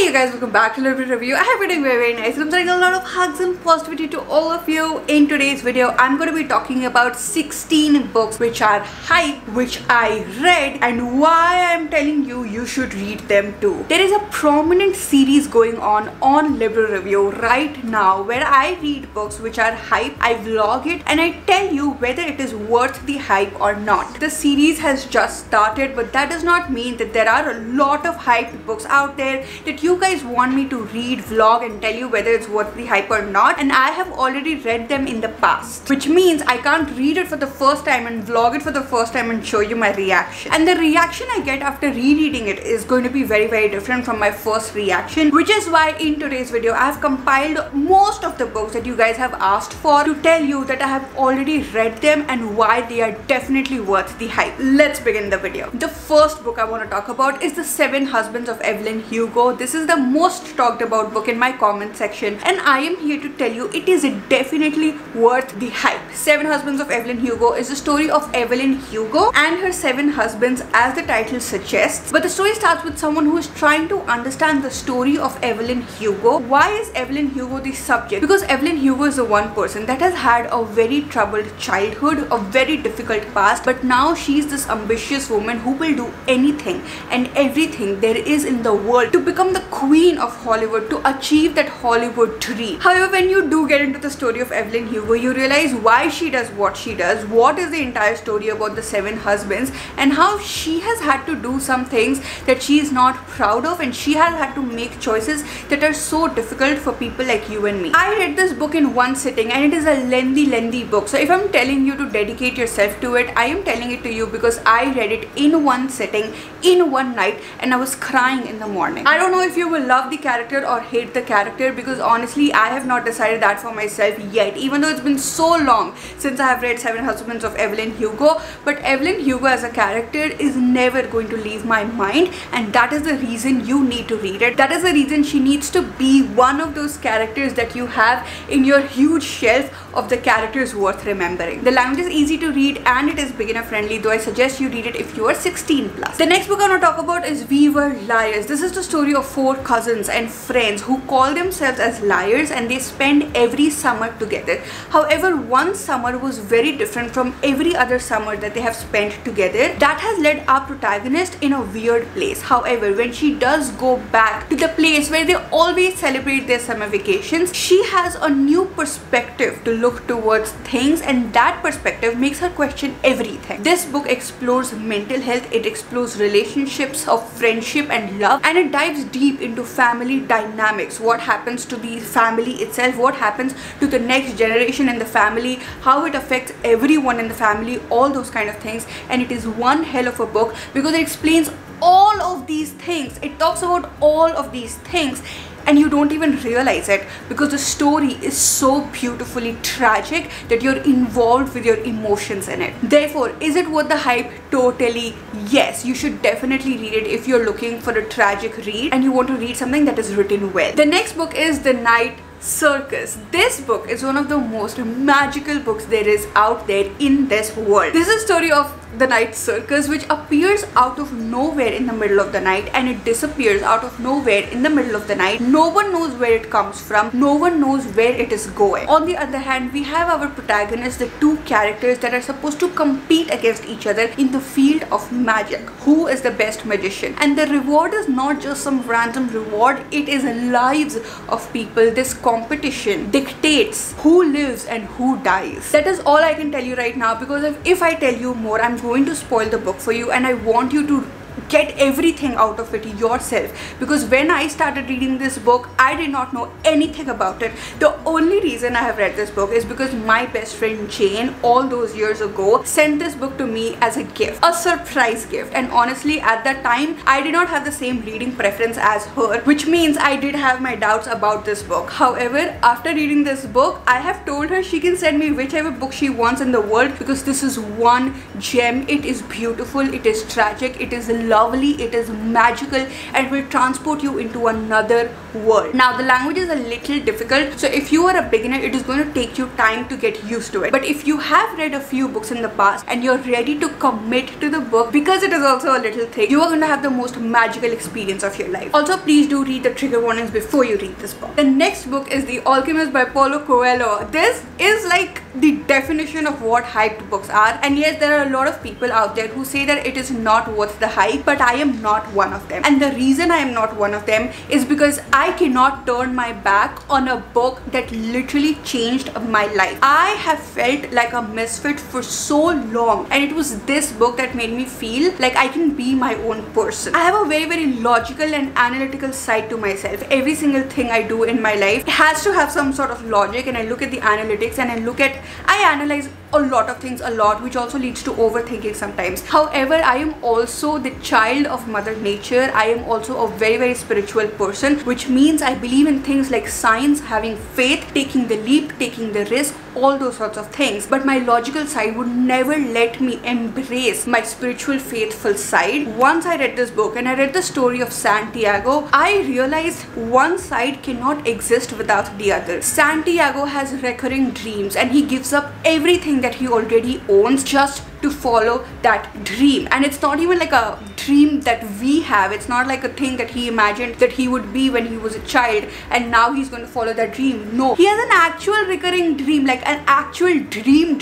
Hey guys, welcome back to Little Bit Review. I have been doing very nice. I'm sending a lot of hugs and positivity to all of you. In today's video, I'm going to be talking about 16 books which are hype, which I read, and why I'm telling you you should read them too. There is a prominent series going on Liberal Review right now where I read books which are hype, I vlog it, and I tell you whether it is worth the hype or not. The series has just started, but that does not mean that there are a lot of hyped books out there that you guys want me to read, vlog, and tell you whether it's worth the hype or not, and I have already read them in the past, which means I can't read it for the first time and vlog it for the first time and show you my reaction. And the reaction I get after rereading it is going to be very different from my first reaction, which is why in today's video I have compiled most of the books that you guys have asked for to tell you that I have already read them and why they are definitely worth the hype. Let's begin the video. The first book I want to talk about is The 7 Husbands of Evelyn Hugo. This is the most talked about book in my comment section, and I am here to tell you it is definitely worth the hype. 7 Husbands of Evelyn Hugo is the story of Evelyn Hugo and her 7 husbands, as the title suggests, but the story starts with someone who is trying to understand the story of Evelyn Hugo. Why is Evelyn Hugo the subject? Because Evelyn Hugo is the one person that has had a very troubled childhood, a very difficult past, but now she's this ambitious woman who will do anything and everything there is in the world to become the queen of Hollywood, to achieve that Hollywood dream. However, when you do get into the story of Evelyn Hugo, you realize why she does what she does, what is the entire story about the 7 husbands, and how she has had to do some things that she is not proud of, and she has had to make choices that are so difficult for people like you and me. I read this book in one sitting, and it is a lengthy book. So if I'm telling you to dedicate yourself to it, I am telling it to you because I read it in one sitting, in one night, and I was crying in the morning. I don't know if you will love the character or hate the character, because honestly I have not decided that for myself yet, even though it's been so long since I have read 7 Husbands of Evelyn Hugo. But Evelyn Hugo as a character is never going to leave my mind, and that is the reason you need to read it. That is the reason she needs to be one of those characters that you have in your huge shelf of the characters worth remembering. The language is easy to read and it is beginner friendly, though I suggest you read it if you are 16 plus. The next book I want to talk about is We Were Liars. This is the story of 4 cousins and friends who call themselves as liars, and they spend every summer together. However, one summer was very different from every other summer that they have spent together. That has led our protagonist in a weird place. However, when she does go back to the place where they always celebrate their summer vacations, she has a new perspective to look towards things, and that perspective makes her question everything. This book explores mental health, it explores relationships of friendship and love, and it dives deep into family dynamics. What happens to the family itself, what happens to the next generation in the family, how it affects everyone in the family, all those kind of things. And it is one hell of a book because it explains all of these things. It talks about all of these things and you don't even realize it because the story is so beautifully tragic that you're involved with your emotions in it. Therefore, is it worth the hype? Totally yes. You should definitely read it if you're looking for a tragic read and you want to read something that is written well. The next book is The Night Circus. This book is one of the most magical books there is out there in this world. This is a story of the Night Circus, which appears out of nowhere in the middle of the night and it disappears out of nowhere in the middle of the night. No one knows where it comes from, no one knows where it is going. On the other hand, we have our protagonists, the 2 characters that are supposed to compete against each other in the field of magic. Who is the best magician? And the reward is not just some random reward, it is lives of people. This competition dictates who lives and who dies. That is all I can tell you right now, because if I tell you more, I'm going to spoil the book for you, and I want you to get everything out of it yourself, because when I started reading this book I did not know anything about it. The only reason I have read this book is because my best friend Jane all those years ago sent this book to me as a gift, a surprise gift, and honestly at that time I did not have the same reading preference as her, which means I did have my doubts about this book. However, after reading this book I have told her she can send me whichever book she wants in the world, because this is one gem. It is beautiful, it is tragic, it is lovely, it is magical, and will transport you into another world. Now the language is a little difficult, so if you are a beginner, it is going to take you time to get used to it. But if you have read a few books in the past and you're ready to commit to the book, because it is also a little thick, you are going to have the most magical experience of your life. Also, please do read the trigger warnings before you read this book. The next book is The Alchemist by Paulo Coelho. This is like the definition of what hyped books are, and yes, there are a lot of people out there who say that it is not worth the hype, but I am not one of them. And the reason I am not one of them is because I cannot turn my back on a book that literally changed my life. I have felt like a misfit for so long, and it was this book that made me feel like I can be my own person. I have a very logical and analytical side to myself. Every single thing I do in my life has to have some sort of logic, and I look at the analytics and I analyze a lot of things a lot, which also leads to overthinking sometimes. However, I am also the child of Mother Nature. I am also a very spiritual person, which means I believe in things like science, having faith, taking the leap, taking the risk, all those sorts of things. But my logical side would never let me embrace my spiritual faithful side. Once I read this book and I read the story of Santiago, I realized one side cannot exist without the other. Santiago has recurring dreams, and he gives up everything that he already owns just to follow that dream. And it's not even like a dream that we have. It's not like a thing that he imagined that he would be when he was a child and now he's going to follow that dream. No, he has an actual recurring dream, like an actual dream,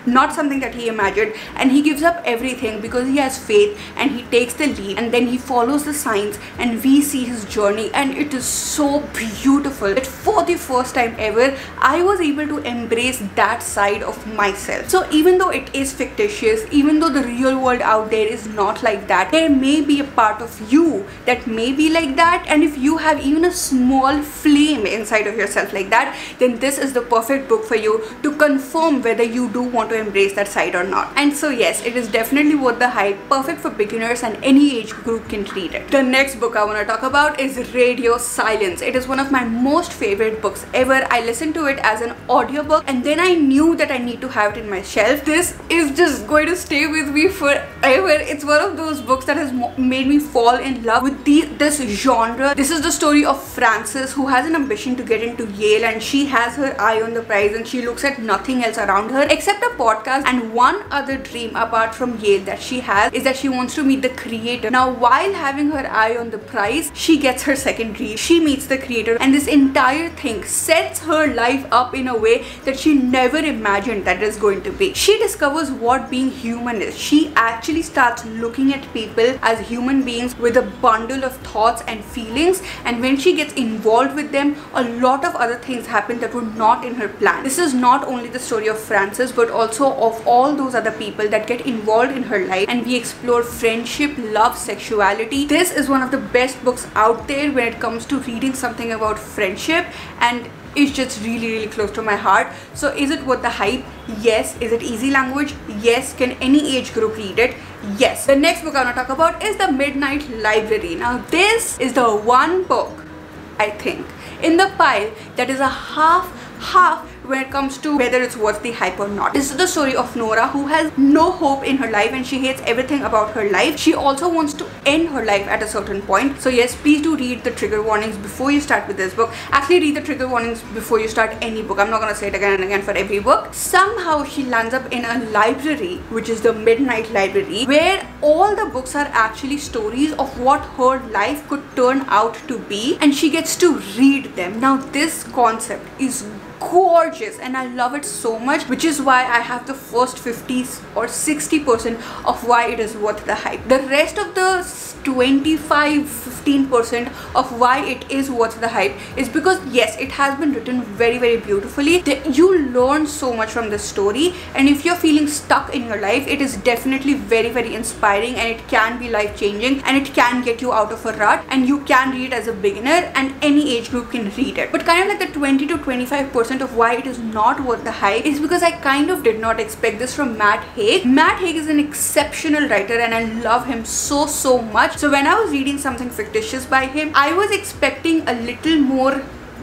not something that he imagined. And he gives up everything because he has faith, and he takes the leap, and then he follows the signs, and we see his journey. And it is so beautiful that for the first time ever, I was able to embrace that side of myself. So even though it is fictitious, even though the real world out there is not like that, there may be a part of you that may be like that. And if you have even a small flame inside of yourself like that, then this is the perfect book for you to confirm whether you do want to embrace that side or not. And so yes, it is definitely worth the hype, perfect for beginners, and any age group can read it. The next book I want to talk about is Radio Silence. It is one of my most favorite books ever. I listened to it as an audiobook, and then I knew that I need to have it in my shelf. This is just going to stay with me forever. It's one of those books that has made me fall in love with this genre. This is the story of Frances, who has an ambition to get into Yale, and she has her eye on the prize, and she looks at nothing else around her except a podcast. And one other dream apart from Yale that she has is that she wants to meet the creator. Now, while having her eye on the prize, she gets her second dream. She meets the creator, and this entire thing sets her life up in a way that she never imagined that is going to be. She discovers what being human is. She actually starts looking at people as human beings with a bundle of thoughts and feelings, and when she gets involved with them, a lot of other things happen that were not in her plan. This is not only the story of Frances, but also of all those other people that get involved in her life, and we explore friendship, love, sexuality. This is one of the best books out there when it comes to reading something about friendship, and it's just really close to my heart. So is it worth the hype? Yes. Is it easy language? Yes. Can any age group read it? Yes. The next book I want to talk about is The Midnight Library. Now this is the one book, I think, in the pile that is a half when it comes to whether it's worth the hype or not. This is the story of Nora, who has no hope in her life and she hates everything about her life. She also wants to end her life at a certain point. So yes, please do read the trigger warnings before you start with this book. Actually, read the trigger warnings before you start any book. I'm not gonna say it again and again for every book. Somehow she lands up in a library, which is the Midnight Library, where all the books are actually stories of what her life could turn out to be, and she gets to read them. Now this concept is gorgeous and I love it so much, which is why I have the first 50 or 60% of why it is worth the hype. The rest of the 25-15% of why it is worth the hype is because yes, it has been written very beautifully. You learn so much from the story, and if you're feeling stuck in your life, it is definitely very inspiring, and it can be life-changing, and it can get you out of a rut, and you can read it as a beginner, and any age group can read it. But kind of like the 20 to 25% of why it is not worth the hype is because I kind of did not expect this from Matt Haig. Matt Haig is an exceptional writer and I love him so much. So when I was reading something fictitious by him, I was expecting a little more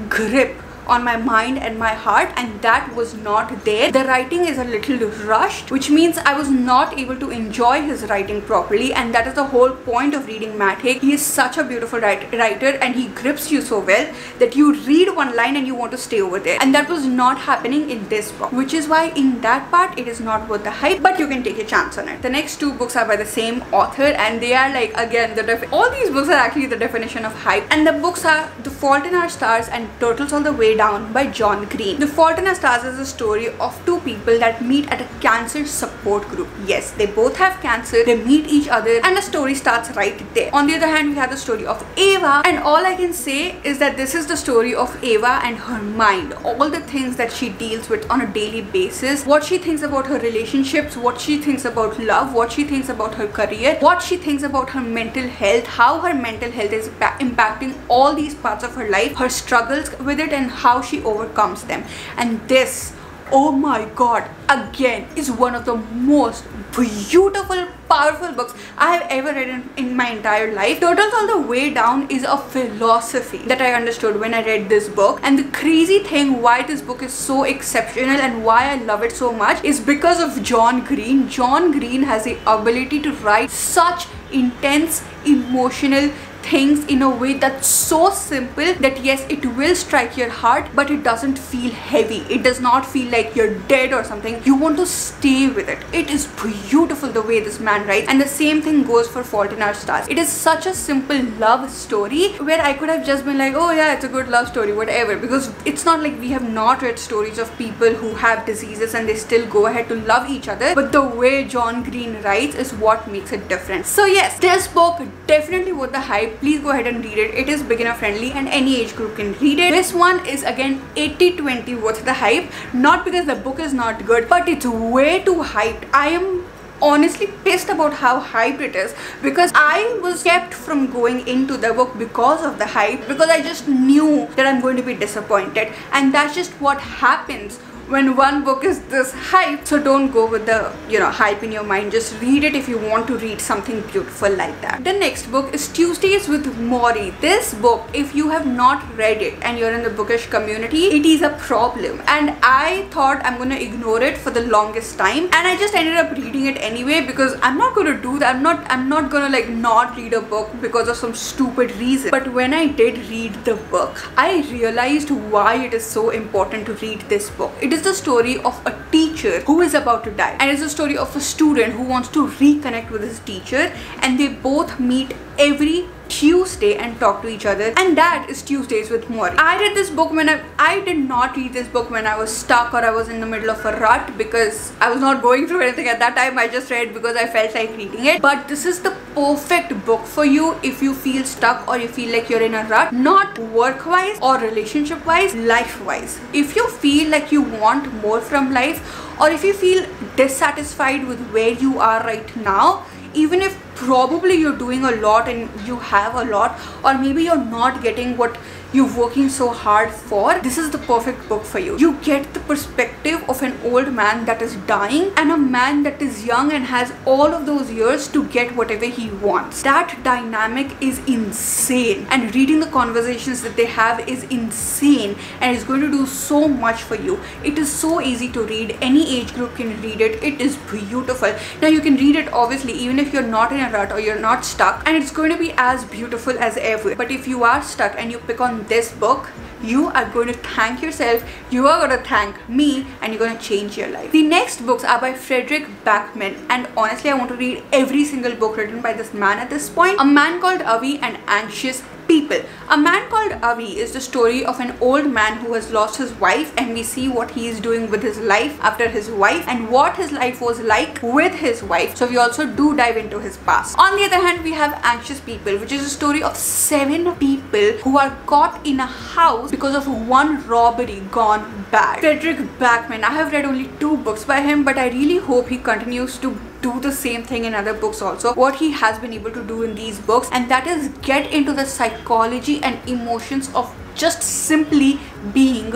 grip on my mind and my heart, and that was not there. The writing is a little rushed, which means I was not able to enjoy his writing properly, and that is the whole point of reading Matt Haig. He is such a beautiful writer, and he grips you so well that you read one line and you want to stay over there, and that was not happening in this book, which is why in that part it is not worth the hype, but you can take a chance on it. The next two books are by the same author, and they are like, again, all these books are actually the definition of hype, and the books are The Fault in Our Stars and Turtles All the Way Down by John Green. The Fault in Our Stars is a story of two people that meet at a cancer support group. Yes, they both have cancer, they meet each other, and the story starts right there. On the other hand, we have the story of Ava, and all I can say is that this is the story of Ava and her mind, all the things that she deals with on a daily basis, what she thinks about her relationships, what she thinks about love, what she thinks about her career, what she thinks about her mental health, how her mental health is impacting all these parts of her life, her struggles with it, and how she overcomes them. And this, oh my god, again is one of the most beautiful, powerful books I have ever read in my entire life. Turtles All the Way Down is a philosophy that I understood when I read this book, and the crazy thing why this book is so exceptional and why I love it so much is because of John Green. John Green has the ability to write such intense, emotional things in a way that's so simple that yes, it will strike your heart, but it doesn't feel heavy. It does not feel like you're dead or something. You want to stay with it. It is beautiful the way this man writes, and the same thing goes for Fault in Our Stars. It is such a simple love story where I could have just been like, oh yeah, it's a good love story, whatever, because it's not like we have not read stories of people who have diseases and they still go ahead to love each other, but the way John Green writes is what makes it different. So yes, this book definitely worth the hype. Please go ahead and read it. It is beginner friendly and any age group can read it. This one is again 80-20 worth the hype, not because the book is not good, but it's way too hyped. I am honestly pissed about how hyped it is, because I was kept from going into the book because of the hype, because I just knew that I'm going to be disappointed, and that's just what happens when one book is this hype. So don't go with the hype in your mind. Just read it if you want to read something beautiful like that. The next book is Tuesdays with Morrie. This book, if you have not read it and you're in the bookish community, it is a problem, and I thought I'm gonna ignore it for the longest time, and I just ended up reading it anyway, because I'm not gonna do that. I'm not gonna like not read a book because of some stupid reason. But when I did read the book, I realized why it is so important to read this book. It is the story of a teacher who is about to die, and it's a story of a student who wants to reconnect with his teacher, and they both meet every Tuesday and talk to each other, and that is Tuesdays with Morrie. I read this book when I did not read this book when I was stuck or I was in the middle of a rut, because I was not going through anything at that time. I just read because I felt like reading it. But this is the perfect book for you if you feel stuck or you feel like you're in a rut, not work wise or relationship wise, life wise. If you feel like you want more from life, or if you feel dissatisfied with where you are right now, even if probably you're doing a lot and you have a lot, or maybe you're not getting what you're working so hard for, this is the perfect book for you. You get the perspective of an old man that is dying and a man that is young and has all of those years to get whatever he wants. That dynamic is insane, and reading the conversations that they have is insane, and it's going to do so much for you. It is so easy to read. Any age group can read it. It is beautiful. Now you can read it obviously even if you're not in a rut or you're not stuck, and it's going to be as beautiful as ever. But if you are stuck and you pick on this book, you are going to thank yourself, you are going to thank me, and you're going to change your life. The next books are by Frederick Backman, and honestly I want to read every single book written by this man at this point. A Man Called Avi and Anxious People. A Man Called Avi is the story of an old man who has lost his wife, and we see what he is doing with his life after his wife and what his life was like with his wife. So we also do dive into his past. On the other hand, we have Anxious People, which is a story of 7 people who are caught in a house because of one robbery gone bad. Frederick Backman, I have read only 2 books by him, but I really hope he continues to do the same thing in other books also, what he has been able to do in these books, and that is get into the psychology and emotions of just simply being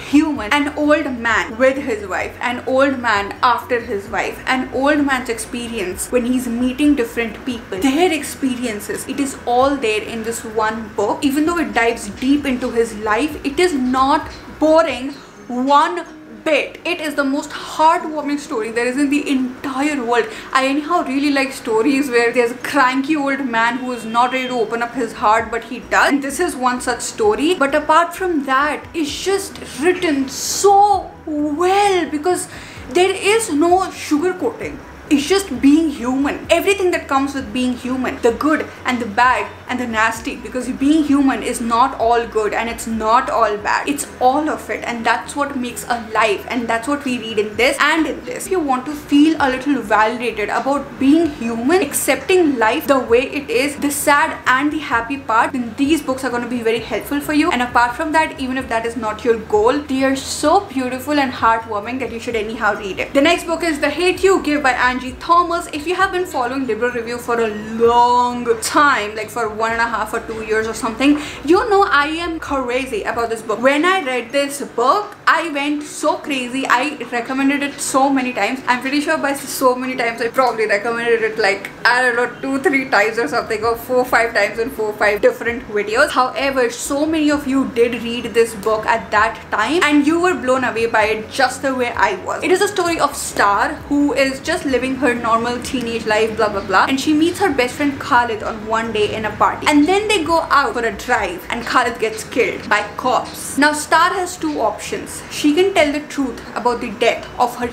human, an old man with his wife, an old man after his wife, an old man's experience when he's meeting different people, their experiences, it is all there in this one book. Even though it dives deep into his life, it is not boring one bit. It is the most heartwarming story there is in the entire world. I anyhow really like stories where there's a cranky old man who is not ready to open up his heart, but he does, and this is one such story. But apart from that, it's just written so well because there is no sugarcoating. It's just being human. Everything that comes with being human, the good and the bad and the nasty, because being human is not all good and it's not all bad. It's all of it, and that's what makes a life, and that's what we read in this and in this. If you want to feel a little validated about being human, accepting life the way it is, the sad and the happy part, then these books are going to be very helpful for you. And apart from that, even if that is not your goal, they are so beautiful and heartwarming that you should anyhow read it. The next book is The Hate You Give by Anchal Thomas. If you have been following Liberal Review for a long time, like for 1.5 or 2 years or something, you know I am crazy about this book. When I read this book, I went so crazy. I recommended it so many times. I'm pretty sure by so many times I probably recommended it like, I don't know, 2-3 times or something, or 4-5 times in 4-5 different videos. However, so many of you did read this book at that time and you were blown away by it just the way I was. It is a story of Star, who is just living her normal teenage life, blah blah blah, and she meets her best friend Khalid on one day in a party, and then they go out for a drive and Khalid gets killed by cops. Now Star has two options. She can tell the truth about the death of her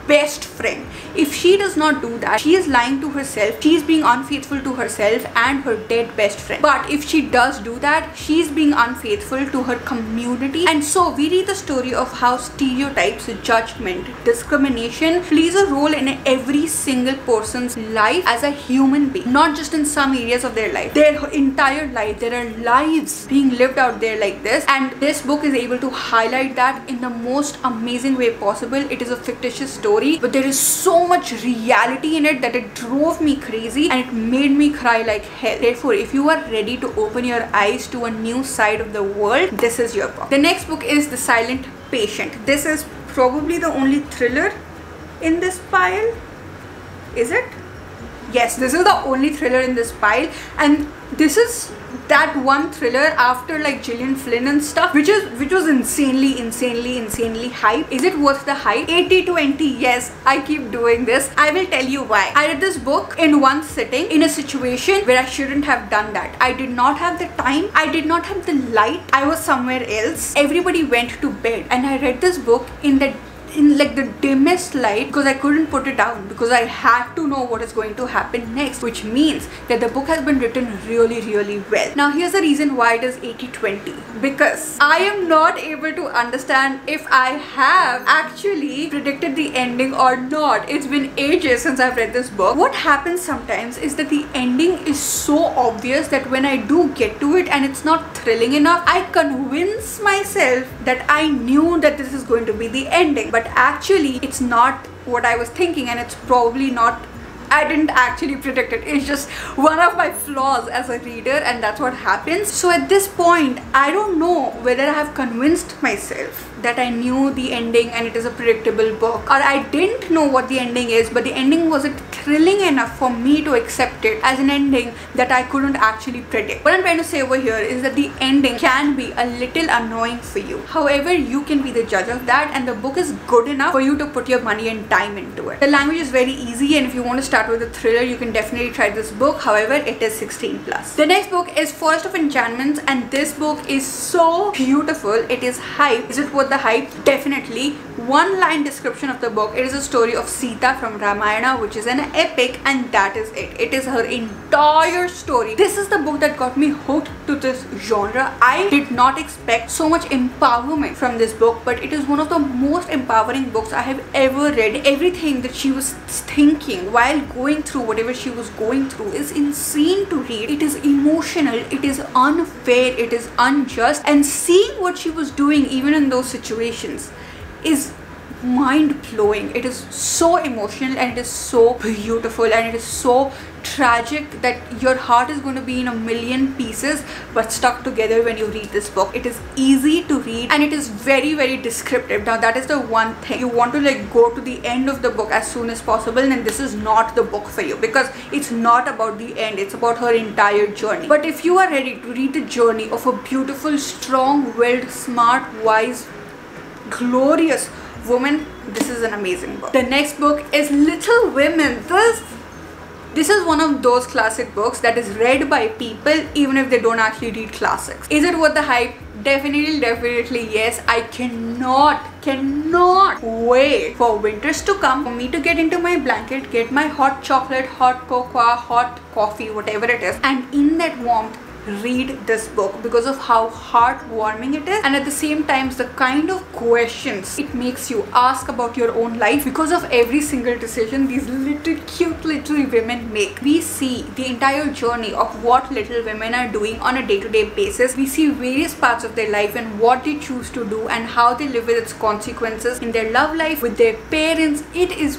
best friend. If she does not do that, she is lying to herself, she is being unfaithful to herself and her dead best friend. But if she does do that, she is being unfaithful to her community. And so we read the story of how stereotypes, judgment, discrimination plays a role in every single person's life as a human being, not just in some areas of their life, their entire life. There are lives being lived out there like this, and this book is able to highlight that in the most amazing way possible. It is a fictitious story, but there is so much reality in it that it drove me crazy and it made me cry like hell. Therefore, if you are ready to open your eyes to a new side of the world, this is your book. The next book is The Silent Patient. This is probably the only thriller in this pile. Is it? Yes, this is the only thriller in this pile, and this is that one thriller after like Gillian Flynn and stuff, which was insanely hype. Is it worth the hype? 80-20. Yes, I keep doing this. I will tell you why. I read this book in one sitting in a situation where I shouldn't have done that. I did not have the time, I did not have the light, I was somewhere else, everybody went to bed, and I read this book in like the dimmest light because I couldn't put it down, because I had to know what is going to happen next, which means that the book has been written really well. Now here's the reason why it is 80-20, because I am not able to understand if I have actually predicted the ending or not. It's been ages since I've read this book. What happens sometimes is that the ending is so obvious that when I do get to it and it's not thrilling enough, I convince myself that I knew that this is going to be the ending, but actually it's not what I was thinking, and it's probably not, I didn't actually predict it. It's just one of my flaws as a reader, and that's what happens. So at this point, I don't know whether I have convinced myself that I knew the ending and it is a predictable book, or I didn't know what the ending is, but the ending wasn't thrilling enough for me to accept it as an ending that I couldn't actually predict. What I'm trying to say over here is that the ending can be a little annoying for you. However, you can be the judge of that, and the book is good enough for you to put your money and time into it. The language is very easy, and if you want to start with a thriller, you can definitely try this book. However, it is 16+. The next book is Forest of Enchantments, and this book is so beautiful. It is hype. Is it worth the hype? Definitely. One line description of the book: it is a story of Sita from Ramayana, which is an epic, and that is it. It is her entire story. This is the book that got me hooked to this genre. I did not expect so much empowerment from this book, but it is one of the most empowering books I have ever read. Everything that she was thinking while going through whatever she was going through is insane to read. It is emotional, it is unfair, it is unjust, and seeing what she was doing even in those situations is mind-blowing. It is so emotional, and it is so beautiful, and it is so tragic that your heart is going to be in a million pieces but stuck together when you read this book. It is easy to read and it is very, very descriptive. Now that is the one thing. You want to like go to the end of the book as soon as possible, and this is not the book for you because it's not about the end, it's about her entire journey. But if you are ready to read the journey of a beautiful, strong-willed, smart, wise, glorious woman, this is an amazing book. The next book is Little Women. This is one of those classic books that is read by people even if they don't actually read classics. Is it worth the hype? Definitely yes. I cannot wait for winters to come, for me to get into my blanket, get my hot chocolate, hot cocoa, hot coffee, whatever it is, and in that warmth read this book because of how heartwarming it is, and at the same time the kind of questions it makes you ask about your own life because of every single decision these little cute little women make. We see the entire journey of what Little Women are doing on a day-to-day basis. We see various parts of their life and what they choose to do and how they live with its consequences in their love life, with their parents. It is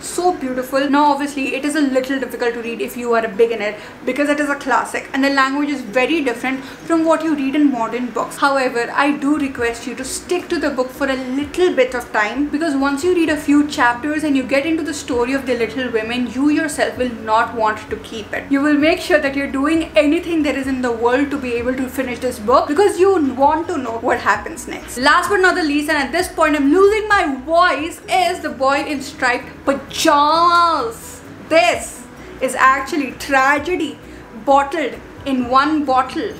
so beautiful. Now obviously it is a little difficult to read if you are a beginner because it is a classic and the language is very different from what you read in modern books. However, I do request you to stick to the book for a little bit of time, because once you read a few chapters and you get into the story of the Little Women, you yourself will not want to keep it. You will make sure that you're doing anything there is in the world to be able to finish this book because you want to know what happens next. Last but not the least, and at this point I'm losing my voice, is The Boy in Striped Pajamas. This is actually tragedy bottled in one bottle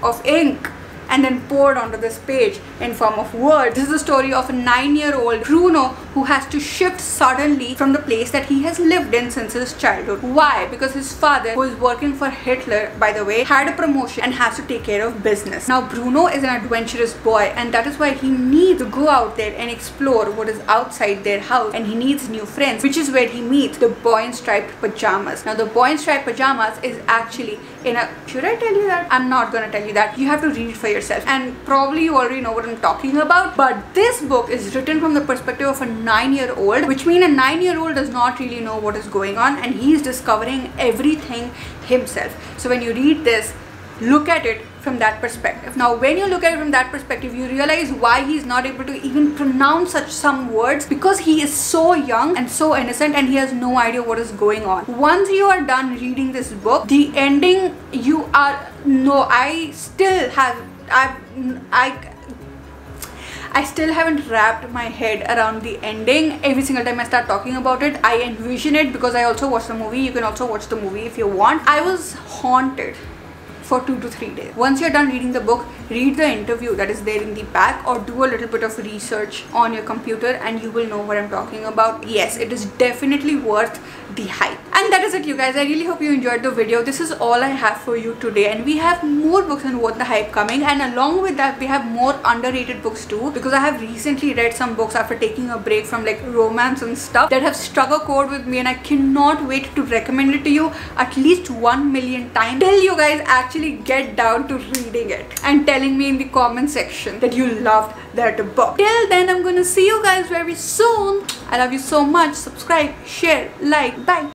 of ink and then poured onto this page in form of words. This is the story of a 9-year-old Bruno who has to shift suddenly from the place that he has lived in since his childhood. Why? Because his father, who is working for Hitler, by the way, had a promotion and has to take care of business. Now Bruno is an adventurous boy, and that is why he needs to go out there and explore what is outside their house, and he needs new friends, which is where he meets the Boy in Striped Pajamas. Now the Boy in Striped Pajamas is actually in a... Should I tell you that? I'm not gonna tell you that. You have to read it for yourself, and probably you already know what I'm talking about. But this book is written from the perspective of a 9-year-old, which means a 9-year-old does not really know what is going on and he is discovering everything himself. So when you read this, look at it from that perspective. Now when you look at it from that perspective, you realize why he is not able to even pronounce some words, because he is so young and so innocent and he has no idea what is going on. Once you are done reading this book, the ending, you are... No, I still haven't wrapped my head around the ending. Every single time I start talking about it, I envision it because I also watched the movie. You can also watch the movie if you want. I was haunted for 2 to 3 days. Once you're done reading the book, read the interview that is there in the back, or do a little bit of research on your computer and you will know what I'm talking about. Yes, it is definitely worth the hype. And that is it, you guys. I really hope you enjoyed the video. This is all I have for you today, and we have more books on Worth the Hype coming, and along with that we have more underrated books too, because I have recently read some books after taking a break from like romance and stuff that have struck a chord with me, and I cannot wait to recommend it to you at least 1 million times till you guys actually get down to reading it and telling me in the comment section that you loved that book. Till then, I'm gonna see you guys very soon. I love you so much. Subscribe, share, like. Bye.